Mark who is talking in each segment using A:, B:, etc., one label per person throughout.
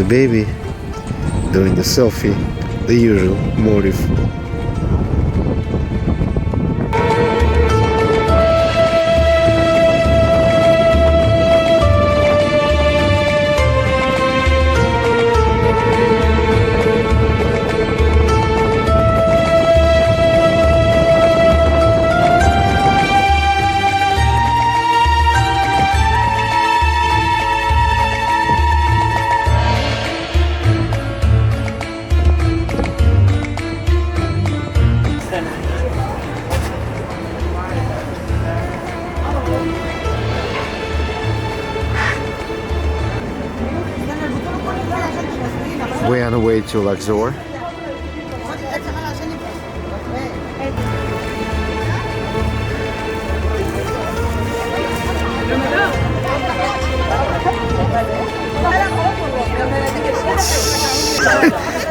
A: the baby doing the selfie, the usual motive. We're on the way to Luxor.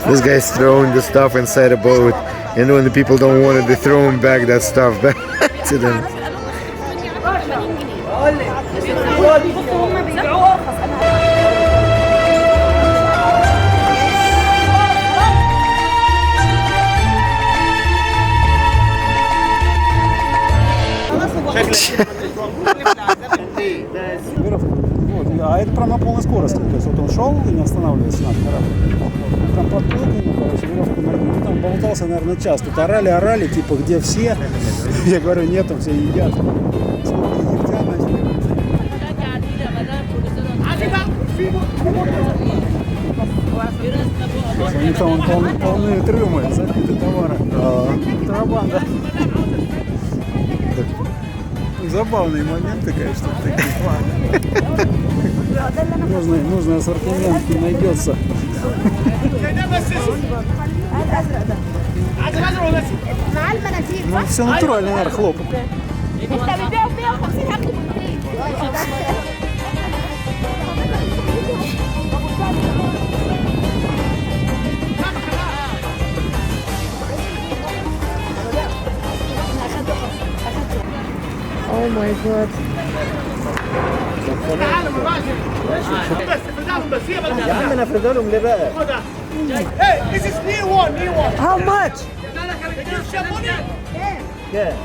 A: This guy's throwing the stuff inside a boat, and when the people don't want it, they throw him back that stuff back to them.
B: А это прям на полной скорости. То есть вот он шел и не останавливается наш корабль. Там подплыл, короче, веревку ноги. Там болтался, наверное, час. Тут орали, типа, где все? Я говорю, нет, там все едят. У них там полные трюмы, забиты товары. Контрабанда. Забавные моменты, конечно, такие. Нужный ассортимент найдется. Ну, все натурально, наверное, хлопок.
C: Oh my god.
D: Hey, this is new one.
C: How much?
D: Yeah.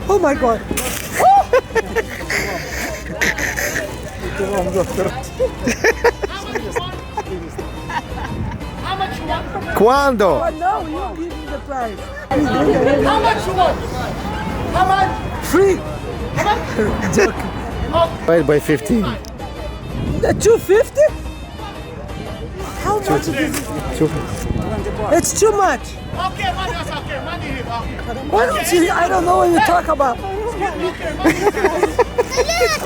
C: Oh my god.
D: How much you want?
A: Quando?
C: Oh no, you give me the price.
D: How much you want? How much?
C: Free.
D: How much?
C: Joke.
A: Right by 15.
C: 250? How much? It's too much.
D: Okay, money, that's okay. Money here. Okay.
C: Why don't you? I don't know what you talk about.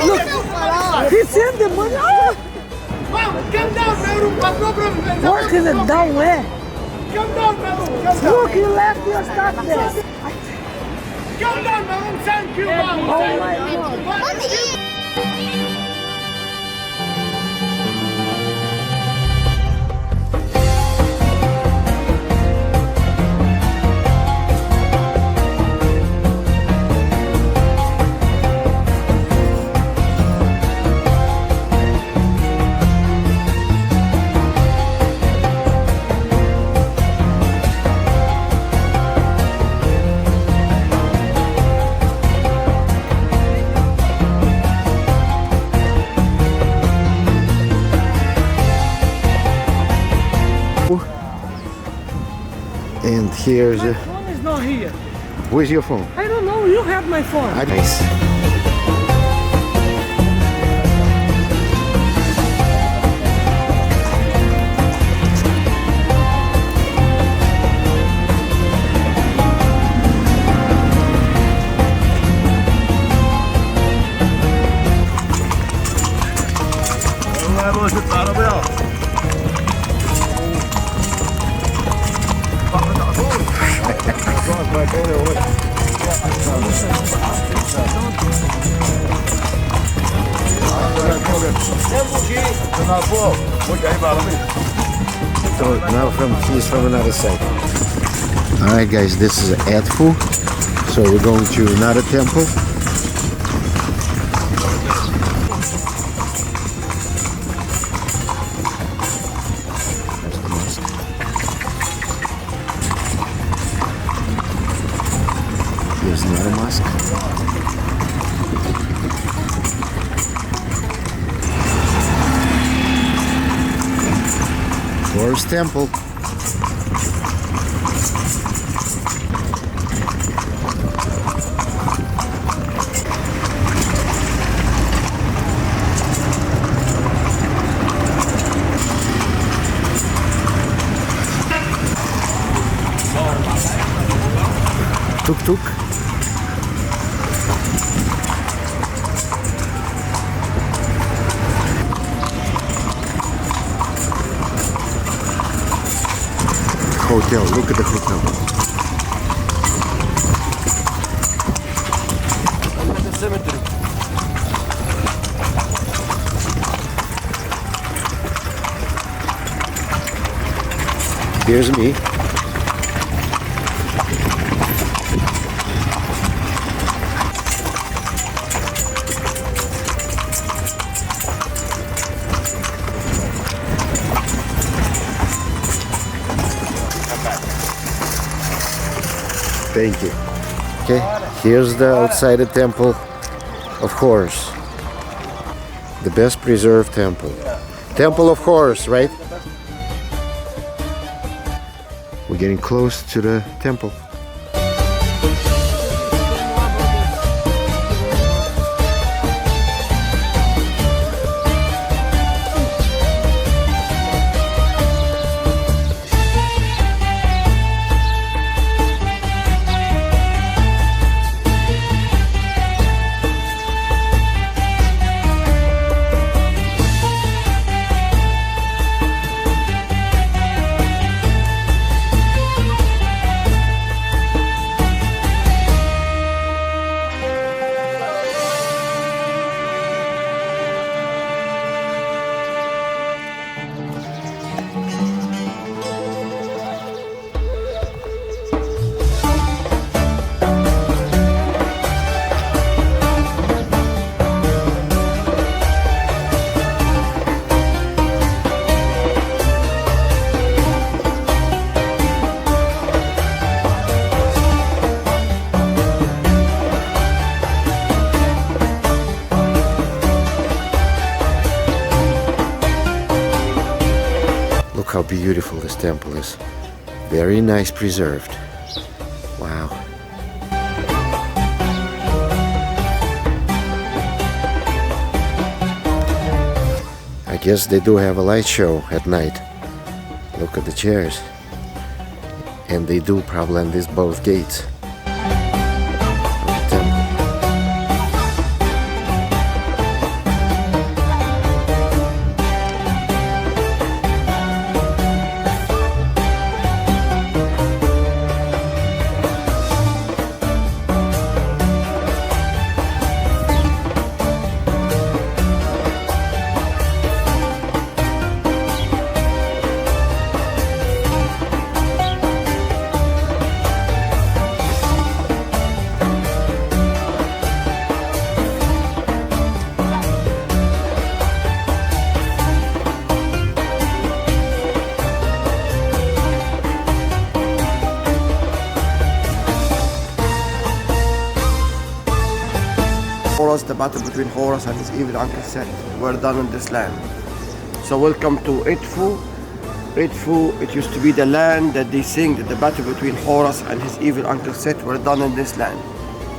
C: Look, he sent the money. Oh,
D: Mom, come down, Meru. No problem.
C: working it down where?
D: Come down, Meru. Come down.
C: Look, you left your stuff there.
D: Come down, Meru. Thank you, Mom.
C: Oh my god.
A: And here's
C: My phone is not here.
A: where's your phone?
C: I don't know. You have my phone.
A: Nice. So now he's from another side. Alright guys, this is Edfu. So we're going to another temple. Horus Temple. Tuk-tuk. Hotel, look at the hotel.
E: Look at the cemetery.
A: Here's me. Thank you. Okay, here's the outside the Temple of Horus. The best preserved temple. Temple of Horus, right? We're getting close to the temple. How beautiful this temple is. Very nice preserved. Wow. I guess they do have a light show at night. Look at the chairs. And they do probably on these both gates.
E: The battle between Horus and his evil uncle Set were done in this land. So welcome to Edfu. Edfu, it used to be the land that they sing that the battle between Horus and his evil uncle Set were done in this land.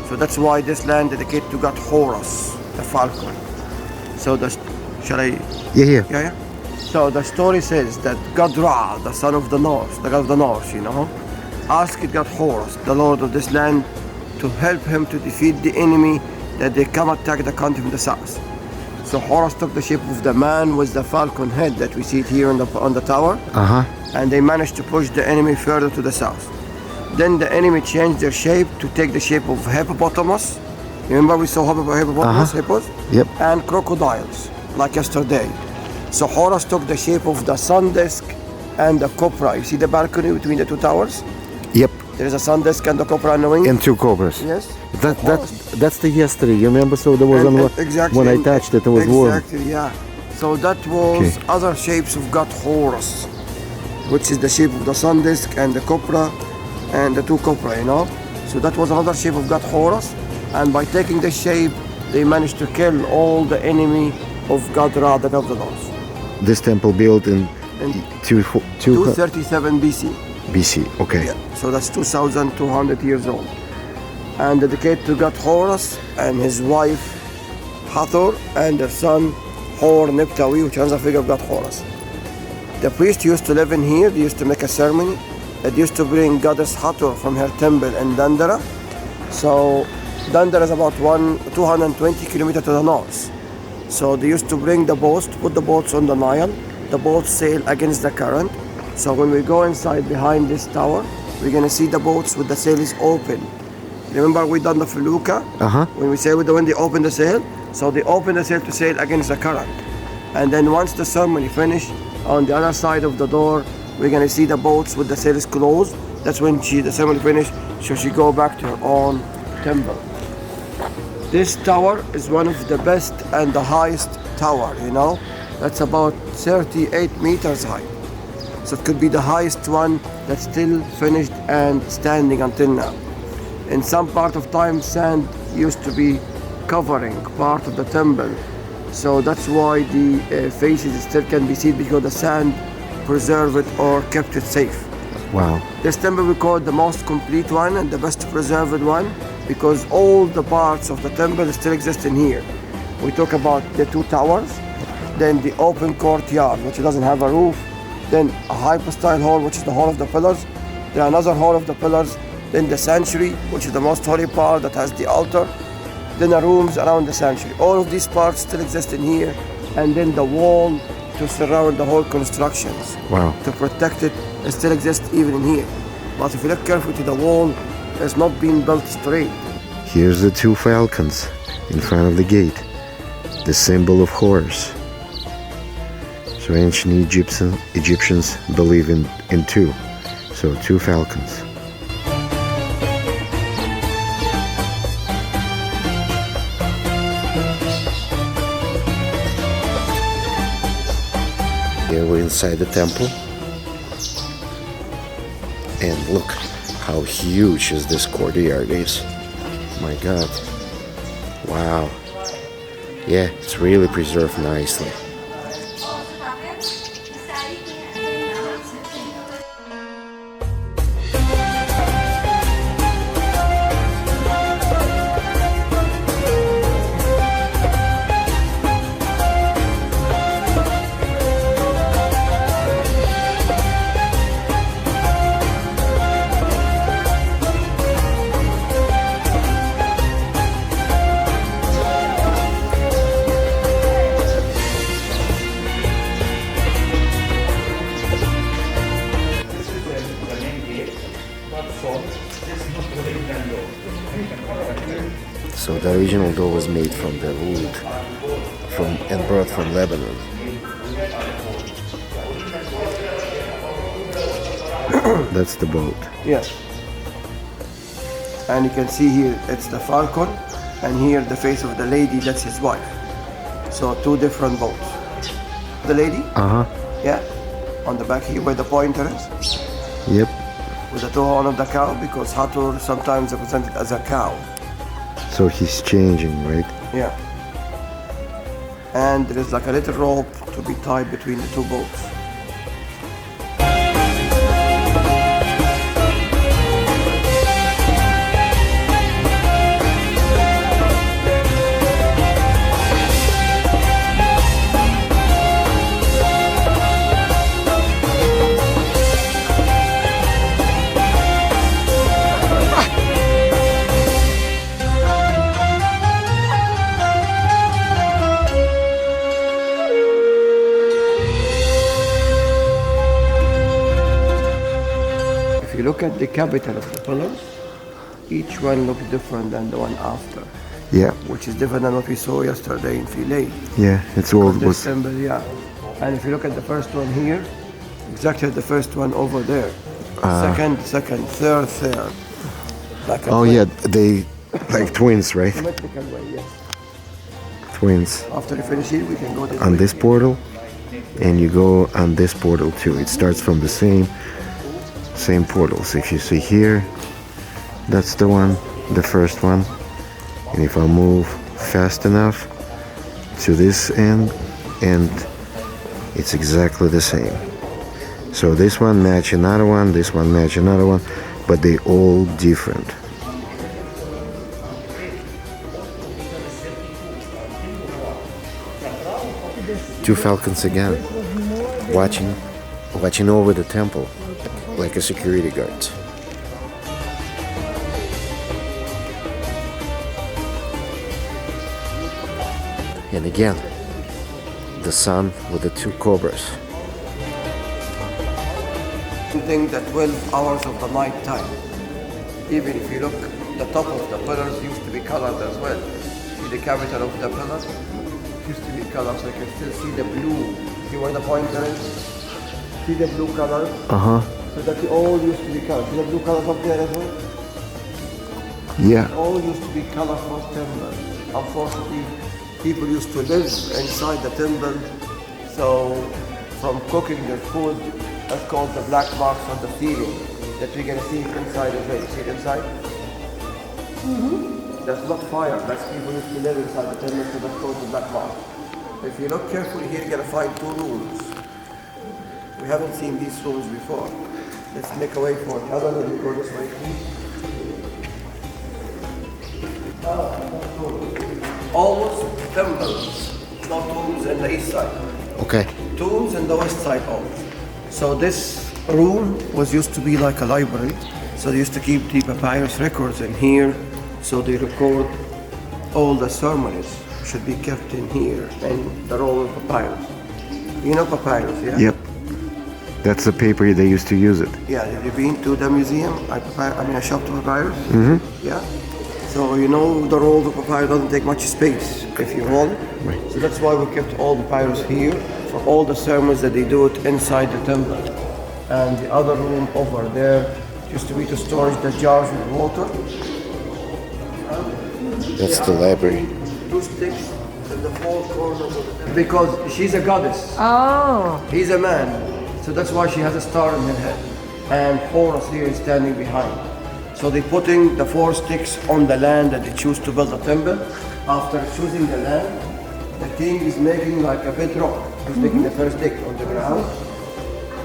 E: So that's why this land dedicated to God Horus, the falcon. So shall I? Yeah. So the story says that God Ra, the son of the north, the god of the north, asked God Horus, the lord of this land, to help him to defeat the enemy that they come attack the country from the south. So Horus took the shape of the man with the falcon head that we see it here on the tower, and they managed to push the enemy further to the south. Then the enemy changed their shape to take the shape of hippopotamus. Remember we saw hippopotamus, hippos?
A: Yep.
E: And crocodiles, like yesterday. So Horus took the shape of the sun disk and the cobra. You see the balcony between the two towers?
A: Yep.
E: There is a sun disk and the cobra on the wing.
A: And two cobras.
E: Yes.
A: That's the yesterday. You remember? So there was
E: exactly,
A: when I touched it, it was warm.
E: Exactly, yeah. So that was other shapes of God Horus, which is the shape of the sun disk and the cobra and the two cobra, So that was another shape of God Horus, and by taking this shape, they managed to kill all the enemy of God Ra, the god of the north.
A: This temple built in
E: in
A: 237
E: BC.
A: BC. Okay.
E: So that's 2,200 years old. And dedicated to God Horus and his wife Hathor and their son Hor Neptawi, which is a figure of God Horus. The priest used to live in here. They used to make a ceremony. It used to bring goddess Hathor from her temple in Dandara. So Dandara is about 220 kilometers to the north. So they used to bring the boats, to put the boats on the Nile. The boats sail against the current. So when we go inside behind this tower, we're gonna see the boats with the sails open. Remember we done the felucca? When we sail with the wind, they open the sail. So they open the sail to sail against the current. And then once the ceremony finished, on the other side of the door, we're gonna see the boats with the sails closed. That's when the ceremony finished, so she go back to her own temple. This tower is one of the best and the highest tower, you know. That's about 38 meters high. So it could be the highest one that's still finished and standing until now. In some part of time, sand used to be covering part of the temple. So that's why the faces still can be seen, because the sand preserved it or kept it safe.
A: Wow.
E: This temple we call the most complete one and the best preserved one, because all the parts of the temple still exist in here. We talk about the two towers, then the open courtyard, which doesn't have a roof, then a hypostyle hall, which is the hall of the pillars, then another hall of the pillars, then the sanctuary, which is the most holy part that has the altar, then the rooms around the sanctuary. All of these parts still exist in here, and then the wall to surround the whole constructions.
A: Wow.
E: To protect it, it still exists even in here. But if you look carefully to the wall, it's not being built straight.
A: Here's the two falcons in front of the gate, the symbol of Horus. So ancient Egyptians believe in two. So two falcons. Here we're inside the temple. And look how huge is this courtyard is. My God. Wow. Yeah, it's really preserved nicely. So the original door was made from the wood and brought from Lebanon. That's the boat.
E: Yes. And you can see here it's the falcon, and here the face of the lady, that's his wife. So two different boats. The lady? Yeah. On the back here where the pointer is.
A: Yep.
E: With the two horns of the cow, because Hathor sometimes represented as a cow.
A: So he's changing, right?
E: Yeah. And there is like a little rope to be tied between the two boats. If you look at the capital of the pillars, each one looks different than the one after.
A: Yeah.
E: Which is different than what we saw yesterday in Philae.
A: Yeah, it's all
E: This symbol, yeah. And if you look at the first one here, exactly the first one over there. Second, third. Like
A: oh yeah, they like twins, right?
E: symmetrical way, yes.
A: Twins.
E: After you finish here, we can go this
A: On
E: way.
A: this portal, and you go on this portal too. It starts from the same portal. So if you see here, that's the one, the first one. And if I move fast enough to this end, and it's exactly the same. So this one match another one, this one match another one, but they all different. Two falcons again, watching over the temple like a security guard. And again, the sun with the two cobras.
E: Think that 12 hours of the night time. Even if you look, the top of the pillars used to be colored as well. See the capital of the pillar? Used to be colored, so you can still see the blue. See where the pointer is? See the blue color? So that they all used to be colored. See the blue color up there as well?
A: Yeah.
E: All used to be color for temple. Unfortunately, people used to live inside the temple, so from cooking their food, that's called the black marks on the ceiling that we're gonna see inside as well. See it inside? That's not fire, that's people used to live inside the temple, so that's called the black mark. If you look carefully here, you're gonna find two rooms. We haven't seen these rooms before. Let's make a way for it. How about we go this way, please? Almost temples, not tombs in the east side.
A: Okay.
E: Tombs in the west side always. So this room was used to be like a library. So they used to keep the papyrus records in here. So they record all the ceremonies should be kept in here and the roll of papyrus. You know papyrus, yeah?
A: Yep. That's the paper they used to use it.
E: Yeah, have you been to the museum? I shopped papyrus. Yeah. So you know the roll of papyrus doesn't take much space if you hold it.
A: Right.
E: So that's why we kept all the papyrus here for all the ceremonies that they do it inside the temple. And the other room over there used to be to storage the jars with water.
A: That's the library.
E: Two sticks in the four corners of the temple. Because she's a goddess.
C: Oh.
E: He's a man. So that's why she has a star in her head. And Horus here is standing behind. So they're putting the four sticks on the land that they choose to build a temple. After choosing the land, the king is making like a bedrock. He's making the first stick on the ground.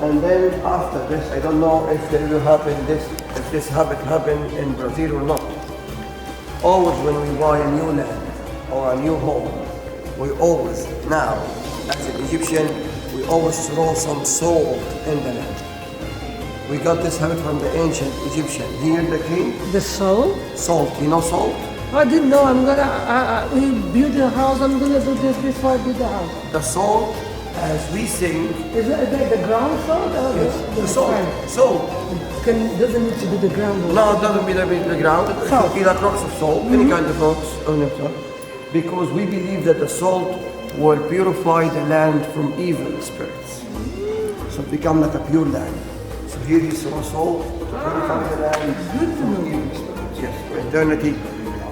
E: And then after this, I don't know if there will happen if this habit happen in Brazil or not. Always when we buy a new land or a new home, we always, now, as an Egyptian, we always throw some salt in the land. We got this habit from the ancient Egyptian. Here the king,
C: The soul?
E: salt, you know salt?
C: I didn't know. We build a house. I'm gonna do this before I build the house.
E: The salt, as we sing,
C: Is that the ground salt or
E: the salt. Salt.
C: Doesn't need to be the ground.
E: No, it doesn't mean the ground. It could be like rocks of salt, any kind of rocks on it. Because we believe that the salt will purify the land from evil spirits. So it become like a pure land. So here is some salt to purify the land from evil spirits. Yes, for eternity.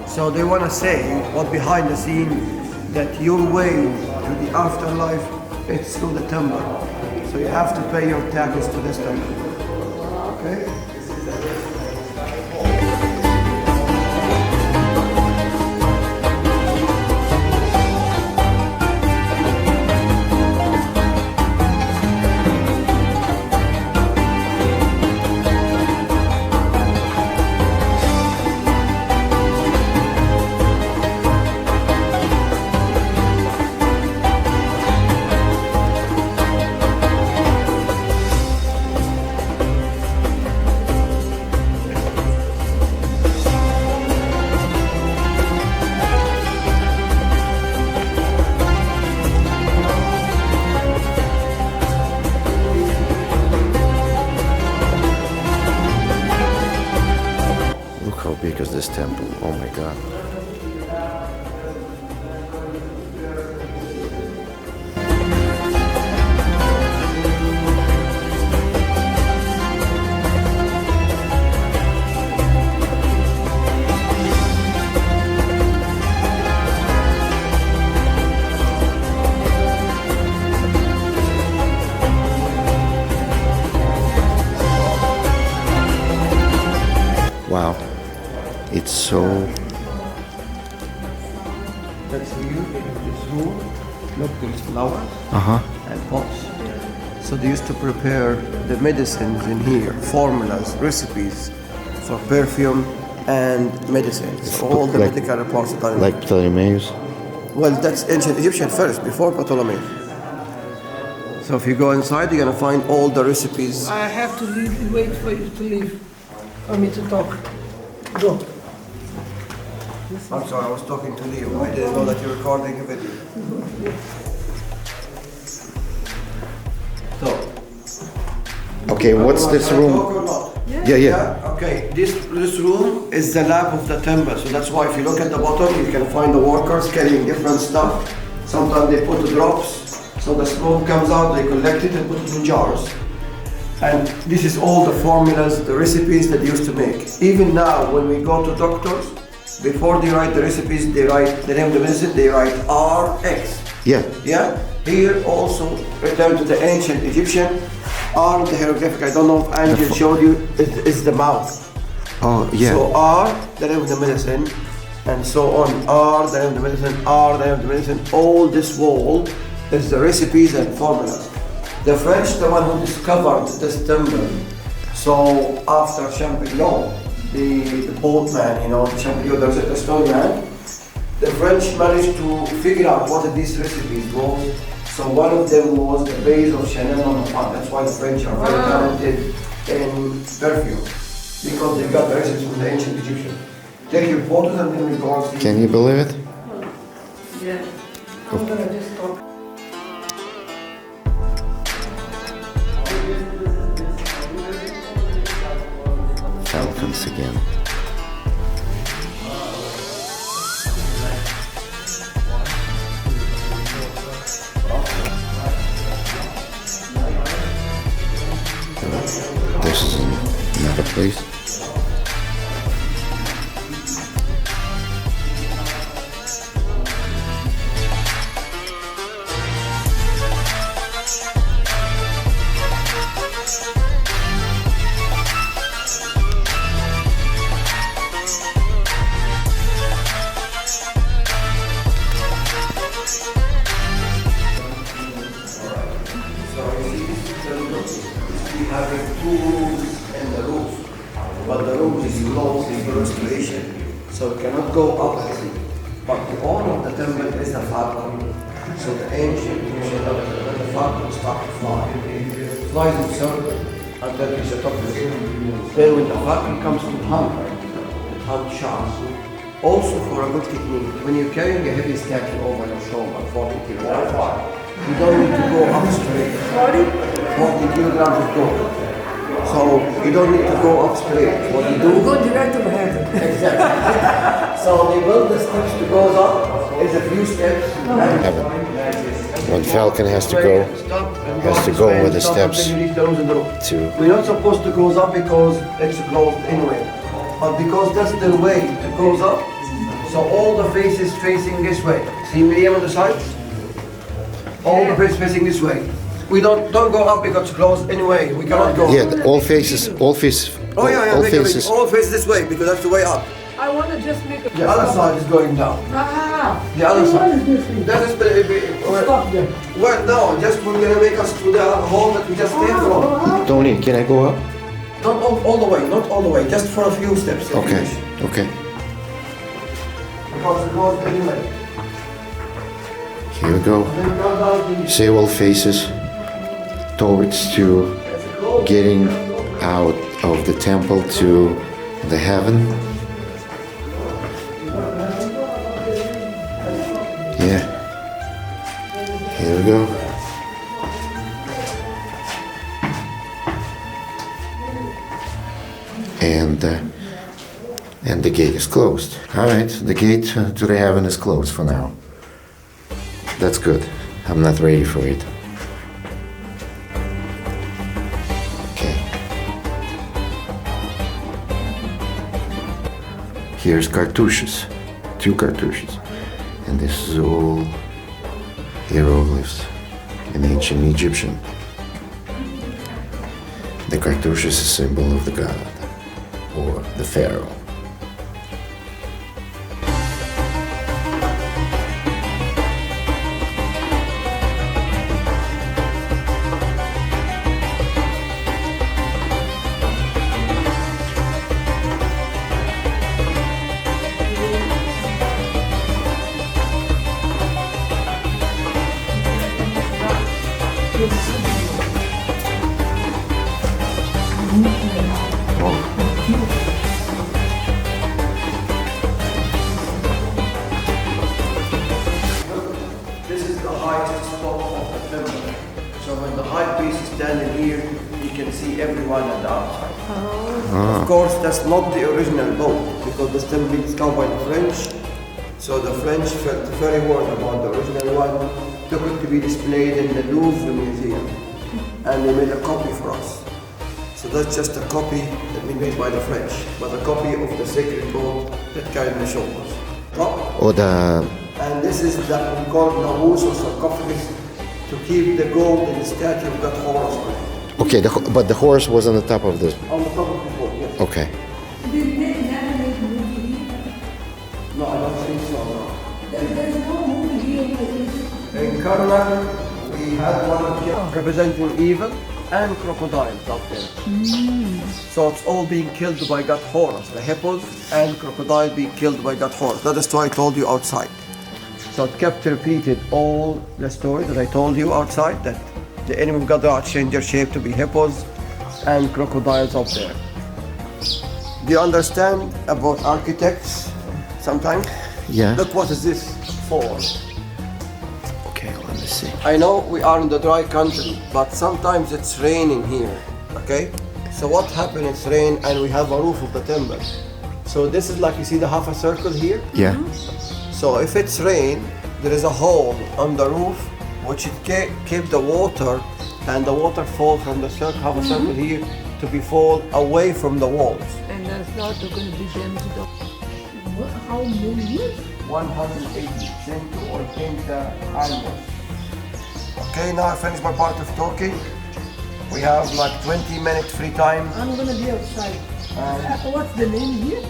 E: So they want to say, what behind the scene, that your way to the afterlife, it's through the temple. So you have to pay your taxes to this temple. Okay?
A: Because this temple, oh my god. Wow. It's so...
E: That's here in this room. Look, there's flowers and pots. So they used to prepare the medicines in here, formulas, recipes for perfume and medicines. So all the medical reports are done in
A: Like Ptolemy's?
E: Well, that's ancient Egyptian first, before Ptolemy. So if you go inside, you're gonna find all the recipes.
C: I have to leave, wait for you to leave, for me to talk. Go.
E: I'm sorry, I was talking to Leo. I didn't know that you're recording a video. So,
A: Okay, what's this room?
E: talk or not?
A: Yeah.
E: Okay, this room is the lab of the temple. So that's why if you look at the bottom, you can find the workers carrying different stuff. Sometimes they put the drops, so the smoke comes out, they collect it and put it in jars. And this is all the formulas, the recipes that they used to make. Even now, when we go to doctors, before they write the recipes, they write the name of the medicine, they write RX.
A: Yeah.
E: Yeah? Here also, return to the ancient Egyptian, R, the hieroglyphic, I don't know if Angel showed you, is the mouth.
A: Oh, yeah.
E: So R, the name of the medicine, and so on. R, the name of the medicine, R, the name of the medicine. All this wall is the recipes and formulas. The French, the one who discovered this temple. So after Champollion, the boatman, you know, Champollion, there's a stone man. The French managed to figure out what these recipes were. So one of them was the base of Chanel on the front. That's why the French are very talented in perfume, because they got the recipes from the ancient Egyptian. Take your photos and then we go and see.
A: Can you believe it?
C: Yeah. I'm gonna just talk.
A: Falcons again. This is another place.
E: Having two rooms in the roof, but the room is closed for restoration, so it cannot go up. But the owner of the temple is the falcon. So the ancient Egyptian, when the falcon starts to fly, flies in circle until it's the top of the roof. Then when the falcon comes to hunt, it hunts sharks. Also for a good technique, when you're carrying a heavy statue over your shoulder, 40 kilograms, you don't need to go up straight. 40 kilograms of gold. So you don't need to go up straight. What you do?
C: Go direct to heaven.
E: Exactly. So they build the steps to go up. There's a few steps.
A: Heaven. When falcon has to go with the steps to.
E: We're not supposed to go up because it's closed anyway. But because that's the way it goes up, so all the faces facing this way. See Miriam on the sides? All the faces facing this way. We don't go up because it's closed anyway. We cannot go.
A: Yeah, all faces.
E: Oh yeah,
A: all
E: make
A: faces.
E: all faces this way because that's the way up.
C: I want to just make a...
E: The other side is going down.
C: Ah!
E: The other
C: What
E: side.
C: is this thing?
E: That is
C: Stop there.
E: well, no, just we're gonna make us to the hole that we just came from.
A: Tony, can I go up?
E: Not all the way, not all the way, just for a few steps.
A: Okay. Okay.
E: Because it goes anyway.
A: Here we go.
E: Then come down to
A: Say all faces towards to getting out of the temple to the heaven. Yeah. Here we go. And the gate is closed. All right, the gate to the heaven is closed for now. That's good. I'm not ready for it. Okay. Here's cartouches. 2 cartouches. And this is all hieroglyphs in ancient Egyptian. The cartouche is a symbol of the god or the pharaoh.
E: see everyone on the outside. Of course, that's not the original boat because it's still being discovered by the French. So the French felt very worried about the original one, took it to be displayed in the Louvre Museum, and they made a copy for us. So that's just a copy that we made by the French, but a copy of the sacred boat that carried the shoulders.
A: Or the
E: And this is that we call Naus or sarcophagus to keep the gold in the statue of God Horus on it.
A: okay, but the horse was on the top of this.
E: On the top of the boat, yes.
A: Okay.
C: Did they never make movie here?
E: No, I don't think so, no.
C: There's no movie here like this.
E: In Karnak, we had one representing evil and crocodiles up there. So it's all being killed by God Horus, the hippos and crocodile being killed by God Horus. That is why I told you outside. So it kept repeated all the story that I told you outside, that the enemy of God changed their shape to be hippos and crocodiles up there. Do you understand about architects sometimes?
A: Yeah.
E: Look, what is this for?
A: Okay, let me see.
E: I know we are in the dry country, but sometimes it's raining here, okay? So what happens, it's rain and we have a roof of the temple. So this is like, you see the half a circle here?
A: Yeah.
E: So if it's rain, there is a hole on the roof which it keep the water, and the water fall from the circle, half a circle here, to be fall away from the walls.
C: And that's not going to be damaged. How many years?
E: 180 cent or 80 annuals. Okay, now I finished my part of talking. We have like 20 minutes free time.
C: I'm going to be outside. What's the name here?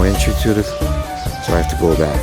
A: Entry to it, so I have to go back.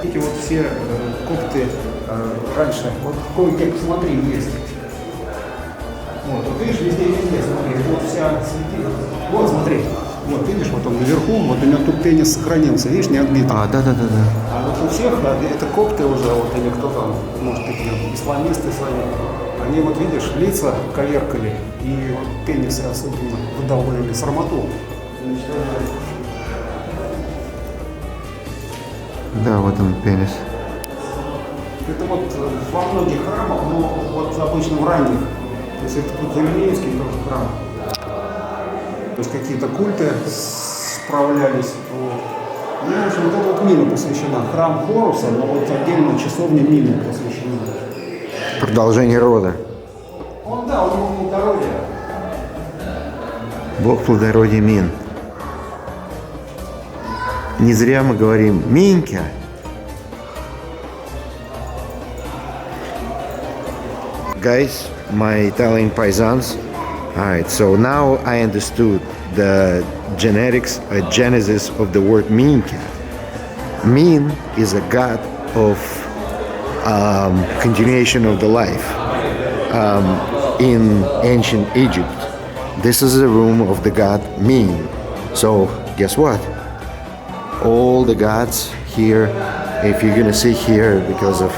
B: Эти вот все копты раньше, вот кое-где, посмотри, есть. Вот видишь, везде, смотри, вот вся святыня. Вот смотри, вот видишь, вот он наверху, вот у него тут пенис сохранился, видишь, не отбит.
A: Да.
B: А вот у всех, это копты уже, вот или кто там, может быть, исламисты свои, они вот видишь, лица коверкали, и вот пенисы особенно выдавливали сармату.
A: Да, вот он пенис.
B: Это вот во многих храмах, но вот обычно в ранних, то есть это Птолемеевский тоже храм. То есть какие-то культы справлялись. Ну, в общем, вот эта вот Мина посвящена. Храм Хоруса, но вот отдельно часовня Мины посвящена.
A: Продолжение рода.
B: Он, да, у него плодородие.
A: Бог плодородия Мин. Не зря мы говорим Минька. Guys, my Italian paisans. Alright, so now I understood the genetics, genesis of the word Minka. Min is a god of continuation of the life. In ancient Egypt, this is the room of the god Min. So guess what? All the gods here, if you're gonna see here, because of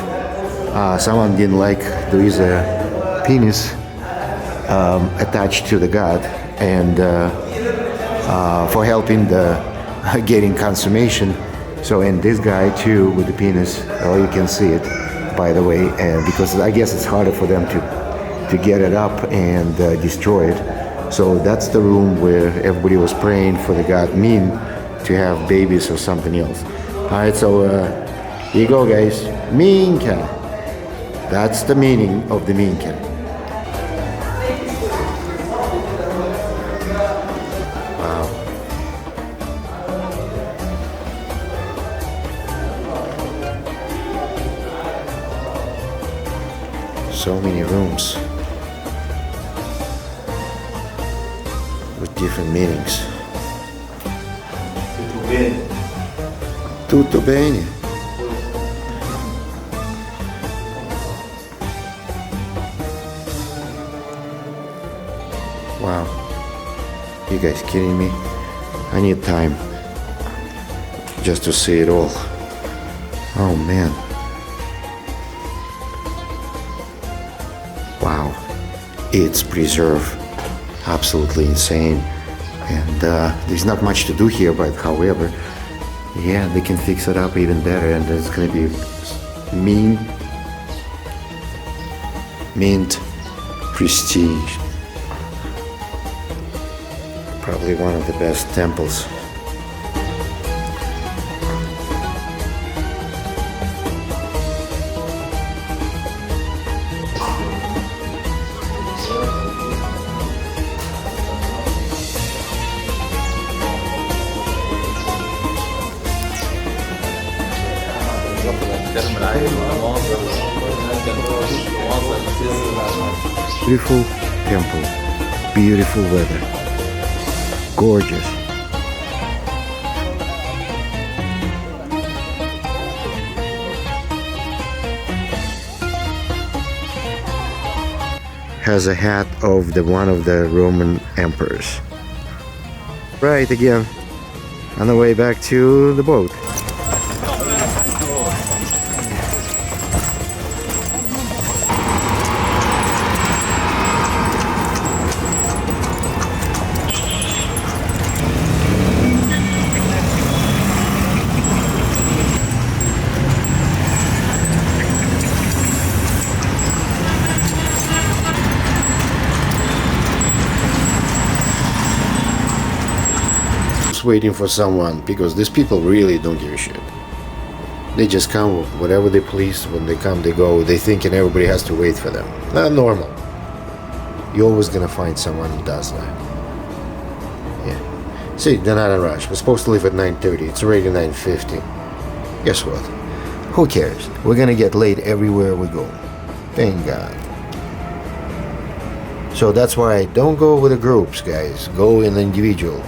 A: someone didn't like, there is a penis attached to the god, and for helping the getting consummation. So, and this guy too with the penis, oh, you can see it, by the way, and because I guess it's harder for them to get it up and destroy it. So that's the room where everybody was praying for the god Min to have babies or something else. All right, so here you go, guys. Minka. That's the meaning of the Minka. Wow. So many rooms with different meanings. Tutto bene. Wow. You guys kidding me? I need time just to see it all. Oh man. Wow. It's preserved. Absolutely insane. And there's not much to do here, but however, yeah, they can fix it up even better, and it's gonna be mint prestige. Probably one of the best temples. Beautiful temple, beautiful weather, gorgeous. Has a hat of one of the Roman emperors. Right, again, on the way back to the boat. Waiting for someone, because these people really don't give a shit. They just come whatever they please. When they come, they go. They thinking everybody has to wait for them. Not normal. You're always gonna find someone who does that. Yeah. See, they're not in a rush. We're supposed to leave at 9:30. It's already 9:50. Guess what? Who cares? We're gonna get late everywhere we go. Thank God. So that's why don't go with the groups, guys. Go in individual.